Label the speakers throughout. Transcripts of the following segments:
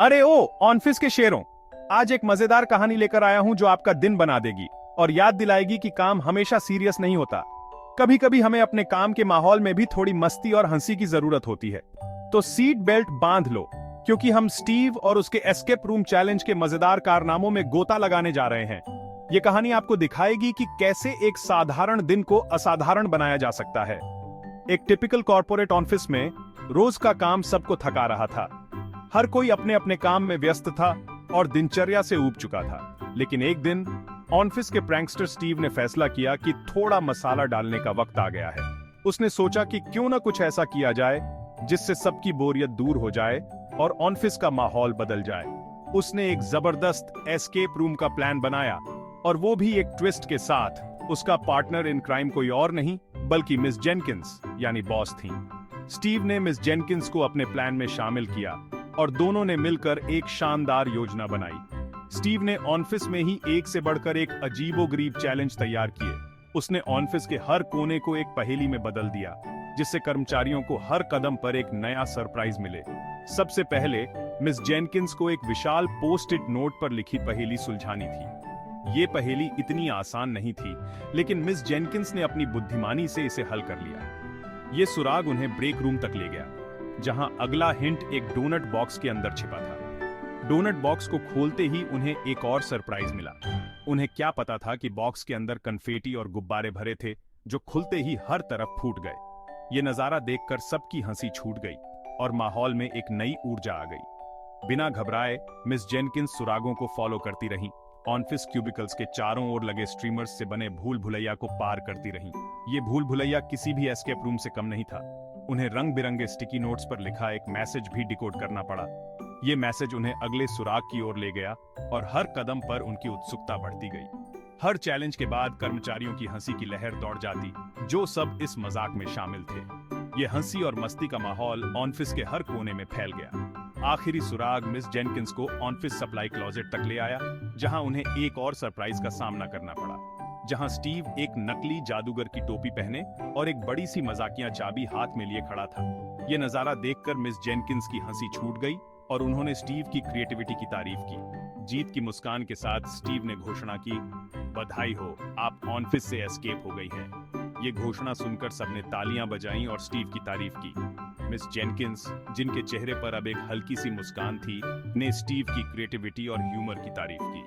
Speaker 1: अरे ओ ऑनफिस के शेरों, आज एक मजेदार कहानी लेकर आया हूं जो आपका दिन बना देगी और याद दिलाएगी कि काम हमेशा सीरियस नहीं होता। कभी कभी हमें अपने काम के माहौल में भी थोड़ी मस्ती और हंसी की जरूरत होती है। तो सीट बेल्ट बांध लो, क्योंकि हम स्टीव और उसके एस्केप रूम चैलेंज के मजेदार कारनामों में गोता लगाने जा रहे हैं। ये कहानी आपको दिखाएगी कि कैसे एक साधारण दिन को असाधारण बनाया जा सकता है। एक टिपिकल कॉर्पोरेट ऑफिस में रोज का काम सबको थका रहा था। हर कोई अपने अपने काम में व्यस्त था और दिनचर्या से ऊब चुका था। लेकिन एक दिन ऑफिस के प्रैंकस्टर स्टीव ने फैसला किया कि थोड़ा मसाला डालने का वक्त आ गया है। उसने सोचा कि क्यों ना कुछ ऐसा किया जाए जिससे सबकी बोरियत दूर हो जाए और ऑफिस का माहौल बदल जाए। उसने एक जबरदस्त एस्केप रूम का प्लान बनाया, और वो भी एक ट्विस्ट के साथ। उसका पार्टनर इन क्राइम कोई और नहीं बल्कि मिस जेनकिंस यानी बॉस थी। स्टीव ने मिस जेनकिंस को अपने प्लान में शामिल किया और दोनों ने मिलकर एक शानदार योजना बनाई। स्टीव ने ऑफिस में ही एक से बढ़कर एक अजीबोगरीब चैलेंज तैयार किए। उसने ऑफिस के हर कोने को एक पहेली में बदल दिया, जिससे कर्मचारियों को हर कदम पर एक नया सरप्राइज मिले। सबसे पहले मिस जेनकिंस को एक विशाल पोस्ट इट नोट पर लिखी पहेली सुलझानी थी। ये पहेली इतनी आसान नहीं थी, लेकिन मिस जेनकिंस ने अपनी बुद्धिमानी से इसे हल कर लिया। ये सुराग उन्हें ब्रेक रूम तक ले गया, जहां अगला हिंट एक डोनट बॉक्स के अंदर छिपा था। डोनट बॉक्स को खोलते ही उन्हें एक और सरप्राइज मिला। उन्हें क्या पता था कि बॉक्स के अंदर कन्फेटी और गुब्बारे भरे थे, जो खुलते ही हर तरफ फूट गए। ये नजारा देखकर सबकी हंसी छूट गई और माहौल में एक नई ऊर्जा आ गई। बिना घबराए मिस जेनकिंस सुरागों को फॉलो करती रहीं। ऑफिस क्यूबिकल्स के चारों ओर लगे स्ट्रीमर्स से बने भूल भुलैया को पार करती रहीं। ये भूल भुलैया किसी भी एस्केप रूम से कम नहीं था। उन्हें रंग बिरंगे स्टिकी नोट्स पर लिखा एक मैसेज भी डिकोड करना पड़ा। ये मैसेज उन्हें अगले सुराग की ओर ले गया और हर कदम पर उनकी उत्सुकता बढ़ती गई। हर चैलेंज के बाद कर्मचारियों की हंसी की लहर दौड़ जाती, जो सब इस मजाक में शामिल थे। ये हंसी और मस्ती का माहौल ऑफिस के हर कोने में फैल गया। आखिरी सुराग मिस जेनकिंस को ऑफिस सप्लाई क्लोजेट तक ले आया, जहां उन्हें एक और सरप्राइज का सामना करना पड़ा। जहां स्टीव एक नकली जादूगर की टोपी पहने और एक बड़ी सी मजाकिया चाबी हाथ में लिए खड़ा था। यह नजारा देखकर मिस जेनकिंस की हंसी छूट गई और उन्होंने स्टीव की क्रिएटिविटी की तारीफ की। जीत की मुस्कान के साथ स्टीव ने घोषणा की, बधाई हो, आप ऑफिस से एस्केप हो गई हैं। ये घोषणा सुनकर सबने तालियां बजाईं और स्टीव की तारीफ की। मिस जेनकिंस, जिनके चेहरे पर अब एक हल्की सी मुस्कान थी, ने स्टीव की क्रिएटिविटी और ह्यूमर की तारीफ की।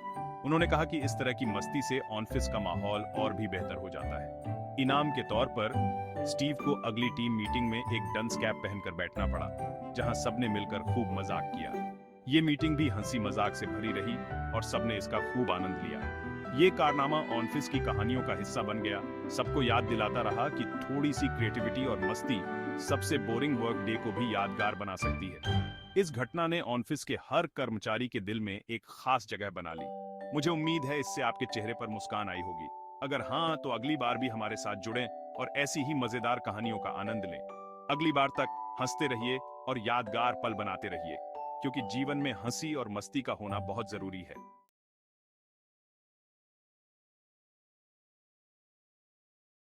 Speaker 1: उन्होंने कहा कि इस तरह की मस्ती से ऑफिस का माहौल और भी बेहतर हो जाता है। इनाम के तौर पर स्टीव को अगली टीम मीटिंग में एक डंस कैप पहनकर बैठना पड़ा, जहां सबने मिलकर खूब मजाक किया। ये मीटिंग भी हंसी मजाक से भरी रही और सबने इसका खूब आनंद लिया। ये कारनामा ऑफिस की कहानियों का हिस्सा बन गया, सबको याद दिलाता रहा कि थोड़ी सी क्रिएटिविटी और मस्ती सबसे बोरिंग वर्क डे को भी यादगार बना सकती है। इस घटना ने ऑफिस के हर कर्मचारी के दिल में एक खास जगह बना ली। मुझे उम्मीद है इससे आपके चेहरे पर मुस्कान आई होगी। अगर हाँ, तो अगली बार भी हमारे साथ जुड़ें और ऐसी ही मजेदार कहानियों का आनंद लें। अगली बार तक हंसते रहिए और यादगार पल बनाते रहिए, क्योंकि जीवन में हंसी और मस्ती का होना बहुत जरूरी है।